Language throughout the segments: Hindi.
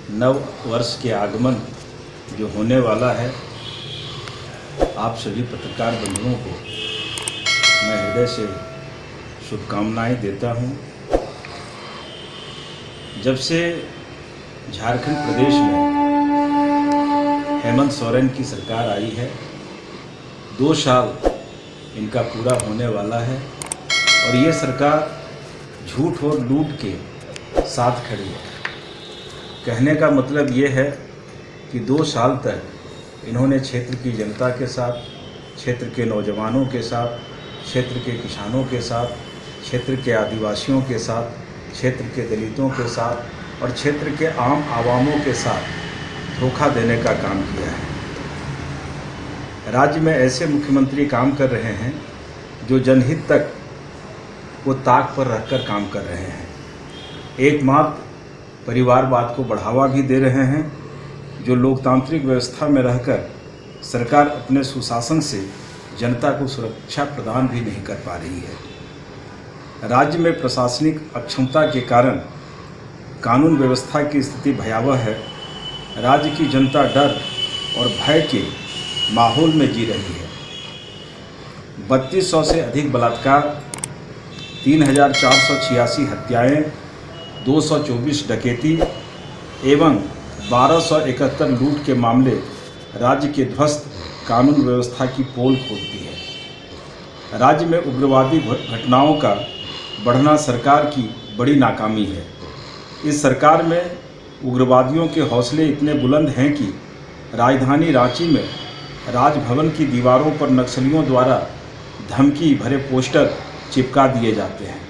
नव वर्ष के आगमन जो होने वाला है, आप सभी पत्रकार बंधुओं को मैं हृदय से शुभकामनाएं देता हूं। जब से झारखंड प्रदेश में हेमंत सोरेन की सरकार आई है, 2 साल इनका पूरा होने वाला है और ये सरकार झूठ और लूट के साथ खड़ी है। कहने का मतलब ये है कि 2 साल तक इन्होंने क्षेत्र की जनता के साथ, क्षेत्र के नौजवानों के साथ, क्षेत्र के किसानों के साथ, क्षेत्र के आदिवासियों के साथ, क्षेत्र के दलितों के साथ और क्षेत्र के आम आवामों के साथ धोखा देने का काम किया है। राज्य में ऐसे मुख्यमंत्री काम कर रहे हैं जो जनहित तक को ताक पर रखकर काम कर रहे हैं। एकमात्र परिवारवाद को बढ़ावा भी दे रहे हैं, जो लोकतांत्रिक व्यवस्था में रहकर सरकार अपने सुशासन से जनता को सुरक्षा प्रदान भी नहीं कर पा रही है। राज्य में प्रशासनिक अक्षमता के कारण कानून व्यवस्था की स्थिति भयावह है। राज्य की जनता डर और भय के माहौल में जी रही है। 3200 से अधिक बलात्कार, 3486 हत्याएं, 224 डकैती एवं 1271 लूट के मामले राज्य के ध्वस्त कानून व्यवस्था की पोल खोलती है। राज्य में उग्रवादी घटनाओं का बढ़ना सरकार की बड़ी नाकामी है। इस सरकार में उग्रवादियों के हौसले इतने बुलंद हैं कि राजधानी रांची में राजभवन की दीवारों पर नक्सलियों द्वारा धमकी भरे पोस्टर चिपका दिए जाते हैं।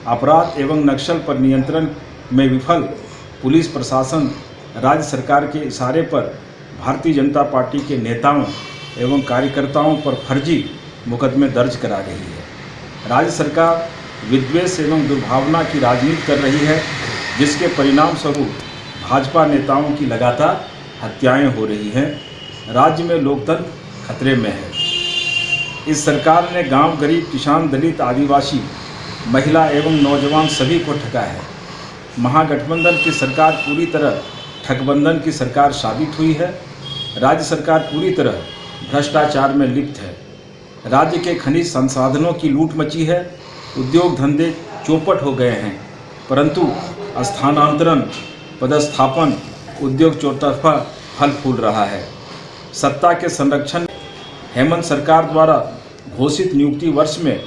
अपराध एवं नक्सल पर नियंत्रण में विफल पुलिस प्रशासन राज्य सरकार के इशारे पर भारतीय जनता पार्टी के नेताओं एवं कार्यकर्ताओं पर फर्जी मुकदमे दर्ज करा रही है। राज्य सरकार विद्वेष एवं दुर्भावना की राजनीति कर रही है, जिसके परिणाम स्वरूप भाजपा नेताओं की लगातार हत्याएं हो रही हैं। राज्य में लोकतंत्र खतरे में है। इस सरकार ने गांव, गरीब, किसान, दलित, आदिवासी, महिला एवं नौजवान सभी को ठगा है। महागठबंधन की सरकार पूरी तरह ठगबंधन की सरकार साबित हुई है। राज्य सरकार पूरी तरह भ्रष्टाचार में लिप्त है। राज्य के खनिज संसाधनों की लूट मची है। उद्योग धंधे चौपट हो गए हैं, परंतु स्थानांतरण, पदस्थापन, उद्योग चौतरफा फल फूल रहा है। सत्ता के संरक्षण हेमंत सरकार द्वारा घोषित नियुक्ति वर्ष में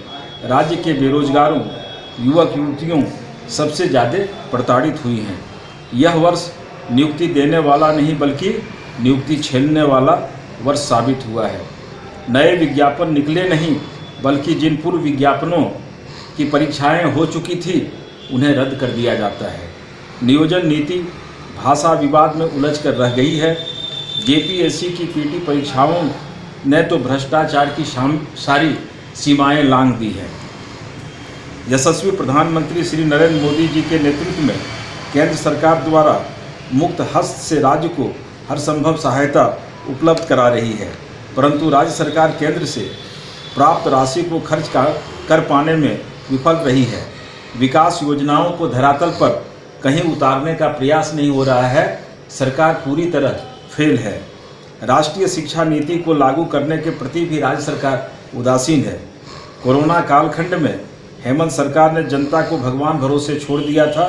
राज्य के बेरोजगारों, युवक युवतियों सबसे ज़्यादा प्रताड़ित हुई हैं। यह वर्ष नियुक्ति देने वाला नहीं बल्कि नियुक्ति छीनने वाला वर्ष साबित हुआ है। नए विज्ञापन निकले नहीं, बल्कि जिन पूर्व विज्ञापनों की परीक्षाएं हो चुकी थी उन्हें रद्द कर दिया जाता है। नियोजन नीति भाषा विवाद में उलझ कर रह गई है। जेपीएससी की पीटी परीक्षाओं ने तो भ्रष्टाचार की सारी सीमाएं लांघ दी है। यशस्वी प्रधानमंत्री श्री नरेंद्र मोदी जी के नेतृत्व में केंद्र सरकार द्वारा मुक्त हस्त से राज्य को हर संभव सहायता उपलब्ध करा रही है, परंतु राज्य सरकार केंद्र से प्राप्त राशि को खर्च कर पाने में विफल रही है। विकास योजनाओं को धरातल पर कहीं उतारने का प्रयास नहीं हो रहा है। सरकार पूरी तरह फेल है। राष्ट्रीय शिक्षा नीति को लागू करने के प्रति भी राज्य सरकार उदासीन है। कोरोना कालखंड में हेमंत सरकार ने जनता को भगवान भरोसे छोड़ दिया था।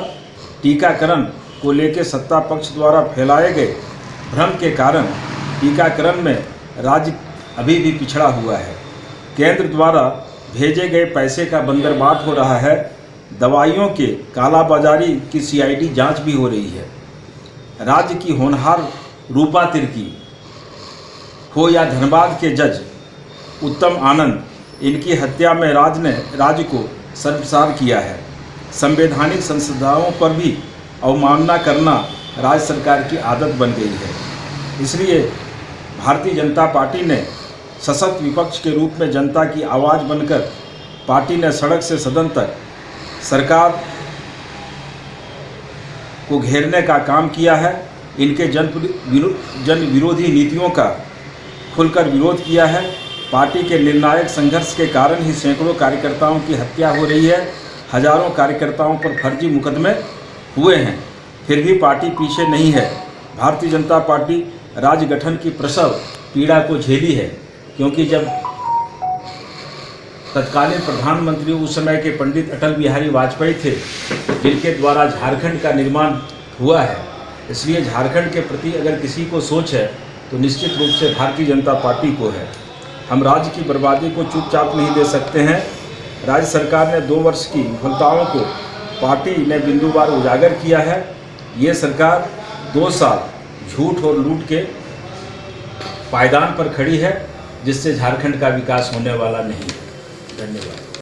टीकाकरण को लेकर सत्ता पक्ष द्वारा फैलाए गए भ्रम के कारण टीकाकरण में राज्य अभी भी पिछड़ा हुआ है। केंद्र द्वारा भेजे गए पैसे का बंदरबाट हो रहा है। दवाइयों के कालाबाजारी की सीआईडी जांच भी हो रही है। राज्य की होनहार रूपा तिर्की हो या धनबाद के जज उत्तम आनंद, इनकी हत्या में राज्य को शर्मसार किया है। संवैधानिक संस्थाओं पर भी अवमानना करना राज्य सरकार की आदत बन गई है। इसलिए भारतीय जनता पार्टी ने सशक्त विपक्ष के रूप में जनता की आवाज़ बनकर पार्टी ने सड़क से सदन तक सरकार को घेरने का काम किया है। इनके जन विरोधी नीतियों का खुलकर विरोध किया है। पार्टी के निर्णायक संघर्ष के कारण ही सैकड़ों कार्यकर्ताओं की हत्या हो रही है। हजारों कार्यकर्ताओं पर फर्जी मुकदमे हुए हैं। फिर भी पार्टी पीछे नहीं है। भारतीय जनता पार्टी राज्य गठन की प्रसव पीड़ा को झेली है, क्योंकि जब तत्कालीन प्रधानमंत्री उस समय के पंडित अटल बिहारी वाजपेयी थे, जिनके द्वारा झारखंड का निर्माण हुआ है, इसलिए झारखंड के प्रति अगर किसी को सोच है तो निश्चित रूप से भारतीय जनता पार्टी को है। हम राज्य की बर्बादी को चुपचाप नहीं दे सकते हैं। राज्य सरकार ने 2 वर्ष की विफलताओं को पार्टी ने बिंदुवार उजागर किया है। ये सरकार 2 साल झूठ और लूट के पायदान पर खड़ी है, जिससे झारखंड का विकास होने वाला नहीं है। धन्यवाद।